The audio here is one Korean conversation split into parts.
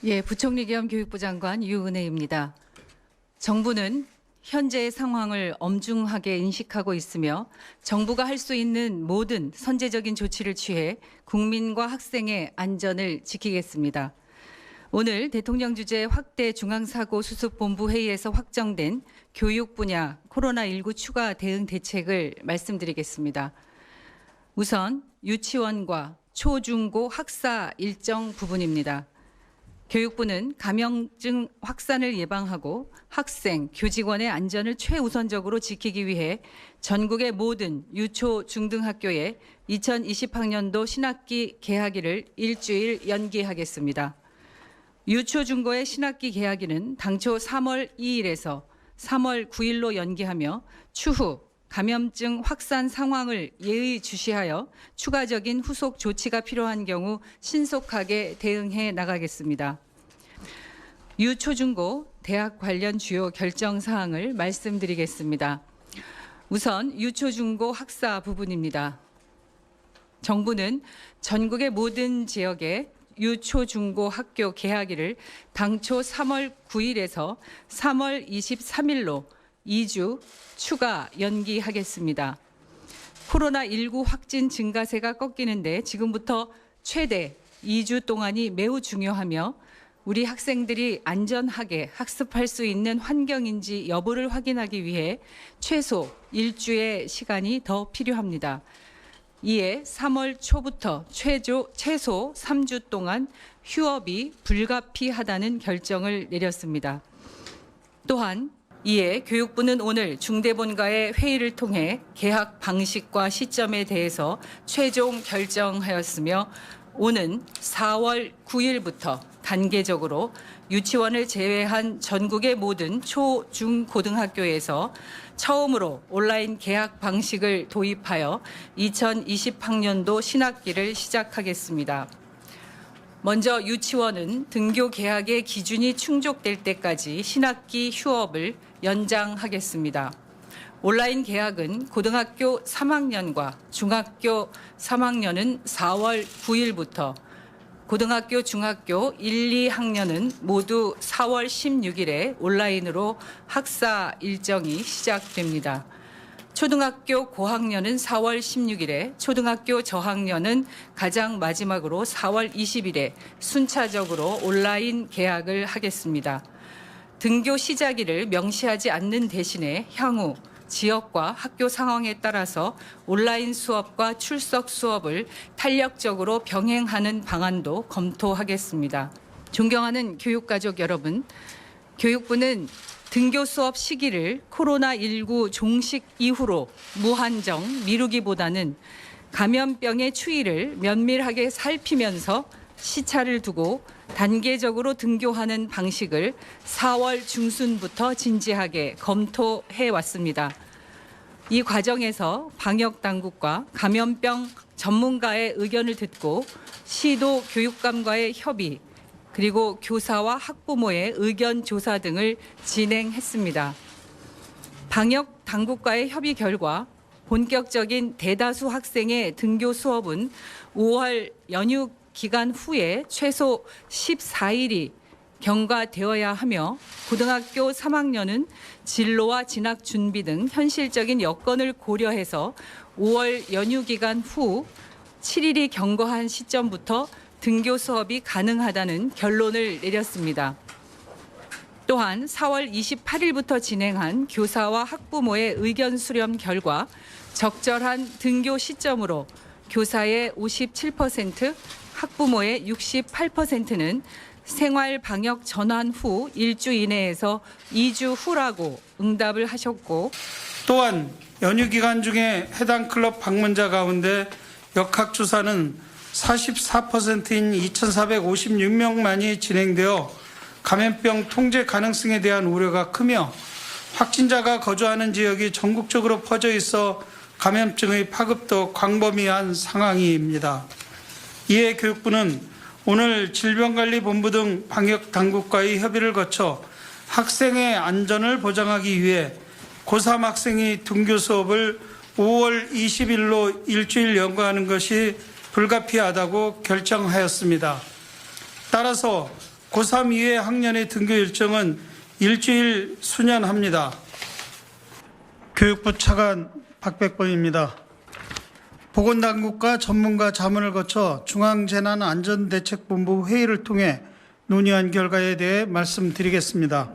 예, 부총리 겸 교육부 장관 유은혜입니다. 정부는 현재의 상황을 엄중하게 인식하고 있으며 정부가 할 수 있는 모든 선제적인 조치를 취해 국민과 학생의 안전을 지키겠습니다. 오늘 대통령 주재 확대 중앙사고수습본부 회의에서 확정된 교육 분야 코로나19 추가 대응 대책을 말씀드리겠습니다. 우선 유치원과 초중고 학사 일정 부분입니다. 교육부는 감염증 확산을 예방하고 학생, 교직원의 안전을 최우선적으로 지키기 위해 전국의 모든 유초, 중등학교에 2020학년도 신학기 개학일을 일주일 연기하겠습니다. 유초, 중고의 신학기 개학일은 당초 3월 2일에서 3월 9일로 연기하며 추후 감염증 확산 상황을 예의주시하여 추가적인 후속 조치가 필요한 경우 신속하게 대응해 나가겠습니다. 유초중고 대학 관련 주요 결정 사항을 말씀드리겠습니다. 우선 유초중고 학사 부분입니다. 정부는 전국의 모든 지역에 유초중고 학교 개학일을 당초 3월 9일에서 3월 23일로 2주 추가 연기하겠습니다. 코로나19 확진 증가세가 꺾이는데 지금부터 최대 2주 동안이 매우 중요하며 우리 학생들이 안전하게 학습할 수 있는 환경인지 여부를 확인하기 위해 최소 일주의 시간이 더 필요합니다. 이에 3월 초부터 최소 3주 동안 휴업이 불가피하다는 결정을 내렸습니다. 또한 이에 교육부는 오늘 중대본과의 회의를 통해 개학 방식과 시점에 대해서 최종 결정하였으며 오는 4월 9일부터 단계적으로 유치원을 제외한 전국의 모든 초, 중, 고등학교에서 처음으로 온라인 개학 방식을 도입하여 2020학년도 신학기를 시작하겠습니다. 먼저 유치원은 등교 개학의 기준이 충족될 때까지 신학기 휴업을 연장하겠습니다. 온라인 개학은 고등학교 3학년과 중학교 3학년은 4월 9일부터 고등학교, 중학교 1, 2학년은 모두 4월 16일에 온라인으로 학사 일정이 시작됩니다. 초등학교 고학년은 4월 16일에, 초등학교 저학년은 가장 마지막으로 4월 20일에 순차적으로 온라인 개학을 하겠습니다. 등교 시작일을 명시하지 않는 대신에 향후 지역과 학교 상황에 따라서 온라인 수업과 출석 수업을 탄력적으로 병행하는 방안도 검토하겠습니다. 존경하는 교육가족 여러분, 교육부는 등교 수업 시기를 코로나19 종식 이후로 무한정 미루기보다는 감염병의 추이를 면밀하게 살피면서 시차를 두고 단계적으로 등교하는 방식을 4월 중순부터 진지하게 검토해 왔습니다. 이 과정에서 방역당국과 감염병 전문가의 의견을 듣고 시도 교육감과의 협의, 그리고 교사와 학부모의 의견 조사 등을 진행했습니다. 방역 당국과의 협의 결과 본격적인 대다수 학생의 등교 수업은 5월 연휴 기간 후에 최소 14일이 경과되어야 하며 고등학교 3학년은 진로와 진학 준비 등 현실적인 여건을 고려해서 5월 연휴 기간 후 7일이 경과한 시점부터 등교 수업이 가능하다는 결론을 내렸습니다. 또한 4월 28일부터 진행한 교사와 학부모의 의견 수렴 결과 적절한 등교 시점으로 교사의 57%, 학부모의 68%는 생활 방역 전환 후 1주 이내에서 2주 후라고 응답을 하셨고, 또한 연휴 기간 중에 해당 클럽 방문자 가운데 역학조사는 44%인 2,456명만이 진행되어 감염병 통제 가능성에 대한 우려가 크며 확진자가 거주하는 지역이 전국적으로 퍼져 있어 감염증의 파급도 광범위한 상황입니다. 이에 교육부는 오늘 질병관리본부 등 방역당국과의 협의를 거쳐 학생의 안전을 보장하기 위해 고3 학생이 등교 수업을 5월 20일로 일주일 연거하는 것이 불가피하다고 결정하였습니다. 따라서 고3 이외 학년의 등교 일정은 일주일 수년합니다. 교육부 차관 박백범입니다. 보건당국과 전문가 자문을 거쳐 중앙재난안전대책본부 회의를 통해 논의한 결과에 대해 말씀드리겠습니다.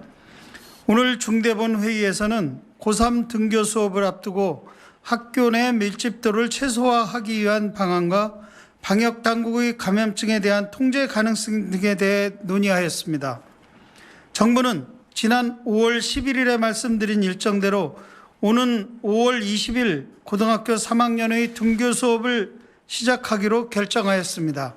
오늘 중대본 회의에서는 고3 등교 수업을 앞두고 학교 내 밀집도를 최소화하기 위한 방안과 방역당국의 감염증에 대한 통제 가능성 등에 대해 논의하였습니다. 정부는 지난 5월 11일에 말씀드린 일정대로 오는 5월 20일 고등학교 3학년의 등교 수업을 시작하기로 결정하였습니다.